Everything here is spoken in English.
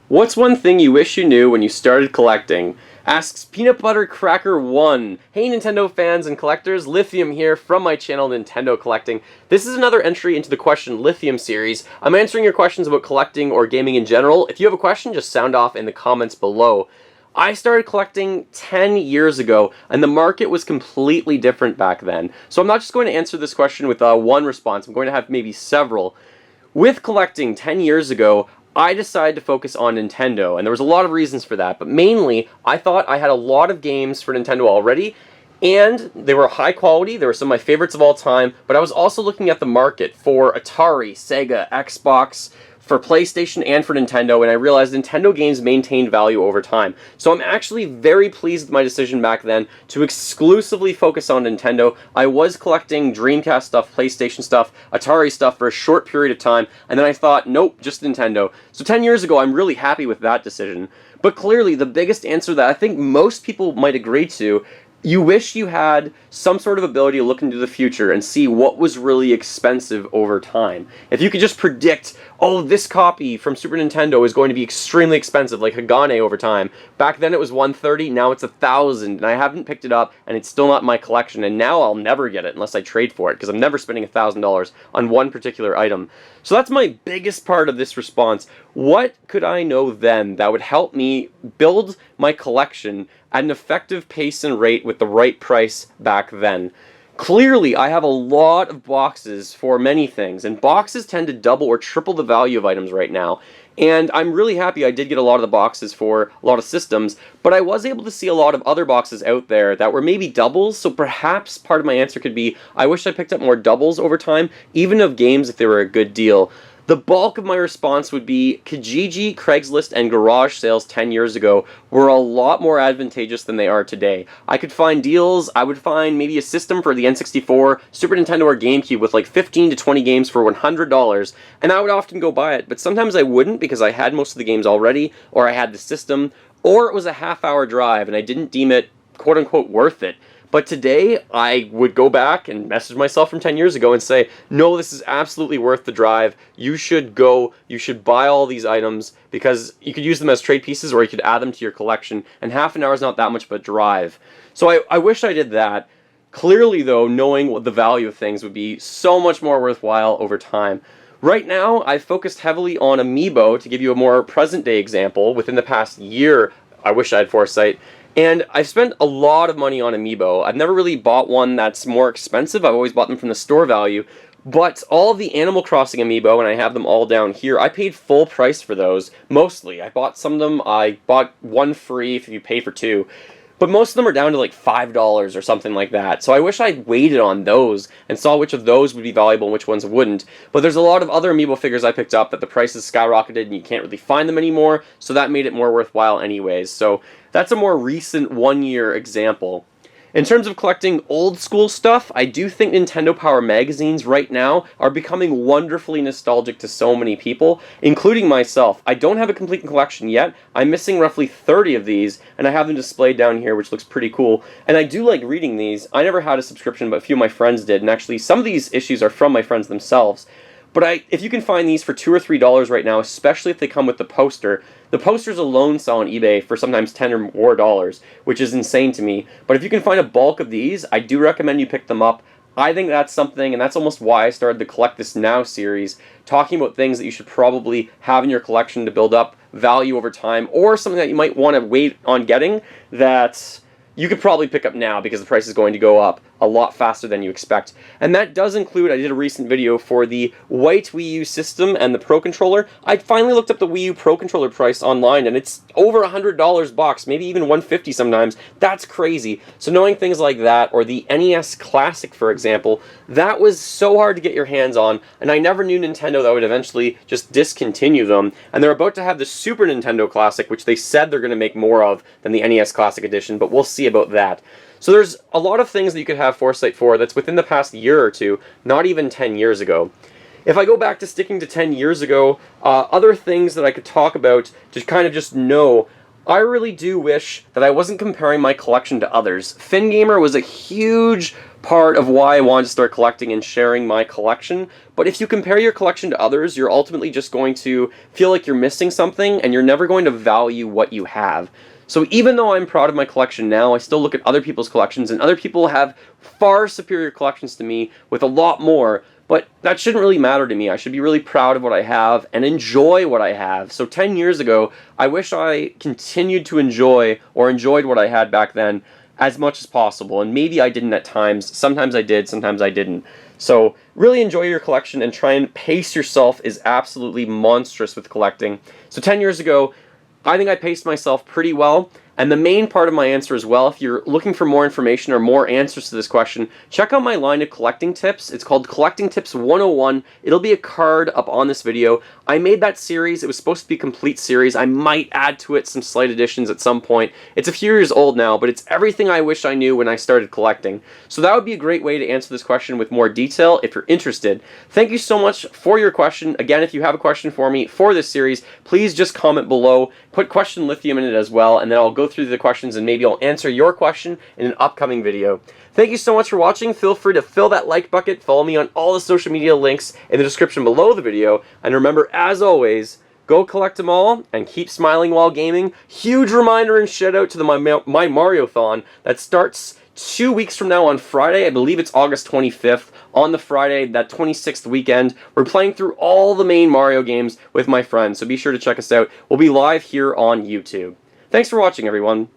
What's one thing you wish you knew when you started collecting? Asks Peanut Butter Cracker 1. Hey Nintendo fans and collectors, Lithium here from my channel Nintendo Collecting. This is another entry into the Question Lithium series. I'm answering your questions about collecting or gaming in general. If you have a question, just sound off in the comments below. I started collecting 10 years ago, and the market was completely different back then. So I'm not just going to answer this question with one response, I'm going to have maybe several. With collecting 10 years ago, I decided to focus on Nintendo, and there was a lot of reasons for that, but mainly, I thought I had a lot of games for Nintendo already, and they were high quality, they were some of my favorites of all time, but I was also looking at the market for Atari, Sega, Xbox, for PlayStation and for Nintendo, and I realized Nintendo games maintained value over time. So I'm actually very pleased with my decision back then to exclusively focus on Nintendo. I was collecting Dreamcast stuff, PlayStation stuff, Atari stuff for a short period of time, and then I thought, nope, just Nintendo. So 10 years ago, I'm really happy with that decision. But clearly, the biggest answer that I think most people might agree to, you wish you had some sort of ability to look into the future and see what was really expensive over time. If you could just predict, oh, this copy from Super Nintendo is going to be extremely expensive, like Hagane over time. Back then it was $130, now it's $1,000, and I haven't picked it up, and it's still not in my collection, and now I'll never get it unless I trade for it, because I'm never spending $1,000 on one particular item. So that's my biggest part of this response. What could I know then that would help me build my collection at an effective pace and rate with the right price back then? Clearly, I have a lot of boxes for many things, and boxes tend to double or triple the value of items right now. And I'm really happy I did get a lot of the boxes for a lot of systems, but I was able to see a lot of other boxes out there that were maybe doubles, so perhaps part of my answer could be, I wish I picked up more doubles over time, even of games if they were a good deal. The bulk of my response would be Kijiji, Craigslist, and garage sales 10 years ago were a lot more advantageous than they are today. I could find deals, I would find maybe a system for the N64, Super Nintendo, or GameCube with like 15 to 20 games for $100, and I would often go buy it, but sometimes I wouldn't because I had most of the games already, or I had the system, or it was a half-hour drive and I didn't deem it quote-unquote worth it. But today, I would go back and message myself from 10 years ago and say, no, this is absolutely worth the drive. You should go, you should buy all these items, because you could use them as trade pieces or you could add them to your collection, and half an hour is not that much of a drive. So I wish I did that. Clearly, though, knowing what the value of things would be so much more worthwhile over time. Right now, I've focused heavily on Amiibo to give you a more present-day example. Within the past year, I wish I had foresight. And I've spent a lot of money on Amiibo. I've never really bought one that's more expensive. I've always bought them from the store value. But all of the Animal Crossing Amiibo, and I have them all down here, I paid full price for those, mostly. I bought some of them, I bought one free if you pay for two. But most of them are down to like $5 or something like that. So I wish I'd waited on those and saw which of those would be valuable and which ones wouldn't. But there's a lot of other Amiibo figures I picked up that the prices skyrocketed and you can't really find them anymore, so that made it more worthwhile anyways. So that's a more recent one-year example. In terms of collecting old school stuff, I do think Nintendo Power magazines right now are becoming wonderfully nostalgic to so many people, including myself. I don't have a complete collection yet. I'm missing roughly 30 of these, and I have them displayed down here, which looks pretty cool. And I do like reading these. I never had a subscription, but a few of my friends did, and actually some of these issues are from my friends themselves. But if you can find these for $2 or $3 right now, especially if they come with the posters alone sell on eBay for sometimes $10 or more dollars, which is insane to me. But if you can find a bulk of these, I do recommend you pick them up. I think that's something, and that's almost why I started the Collect This Now series, talking about things that you should probably have in your collection to build up value over time, or something that you might want to wait on getting that you could probably pick up now because the price is going to go up a lot faster than you expect. And that does include, I did a recent video for the white Wii U system and the Pro Controller. I finally looked up the Wii U Pro Controller price online, and it's over $100 box, maybe even $150 sometimes. That's crazy. So knowing things like that, or the NES Classic, for example, that was so hard to get your hands on, and I never knew Nintendo that would eventually just discontinue them. And they're about to have the Super Nintendo Classic, which they said they're going to make more of than the NES Classic Edition, but we'll see about that. So there's a lot of things that you could have foresight for that's within the past year or two, not even 10 years ago. If I go back to sticking to 10 years ago, other things that I could talk about to kind of just know, I really do wish that I wasn't comparing my collection to others. Fingamer was a huge part of why I wanted to start collecting and sharing my collection, but if you compare your collection to others, you're ultimately just going to feel like you're missing something, and you're never going to value what you have. So even though I'm proud of my collection now, I still look at other people's collections, and other people have far superior collections to me with a lot more, but that shouldn't really matter to me. I should be really proud of what I have and enjoy what I have. So 10 years ago, I wish I continued to enjoy or enjoyed what I had back then as much as possible. And maybe I didn't at times. Sometimes I did, sometimes I didn't. So really enjoy your collection and try and pace yourself is absolutely monstrous with collecting. So 10 years ago, I think I paced myself pretty well. And the main part of my answer as well, if you're looking for more information or more answers to this question, check out my line of collecting tips. It's called Collecting Tips 101. It'll be a card up on this video. I made that series. It was supposed to be a complete series. I might add to it some slight additions at some point. It's a few years old now, but it's everything I wish I knew when I started collecting. So that would be a great way to answer this question with more detail if you're interested. Thank you so much for your question. Again, if you have a question for me for this series, please just comment below. Put question lithium in it as well, and then I'll go through the questions and maybe I'll answer your question in an upcoming video. Thank you so much for watching. Feel free to fill that like bucket. Follow me on all the social media links in the description below the video. And remember, as always, go collect them all and keep smiling while gaming. Huge reminder and shout out to the My Mario-thon that starts 2 weeks from now on Friday. I believe it's August 25th. On the Friday, that 26th weekend, we're playing through all the main Mario games with my friends, so be sure to check us out. We'll be live here on YouTube. Thanks for watching, everyone.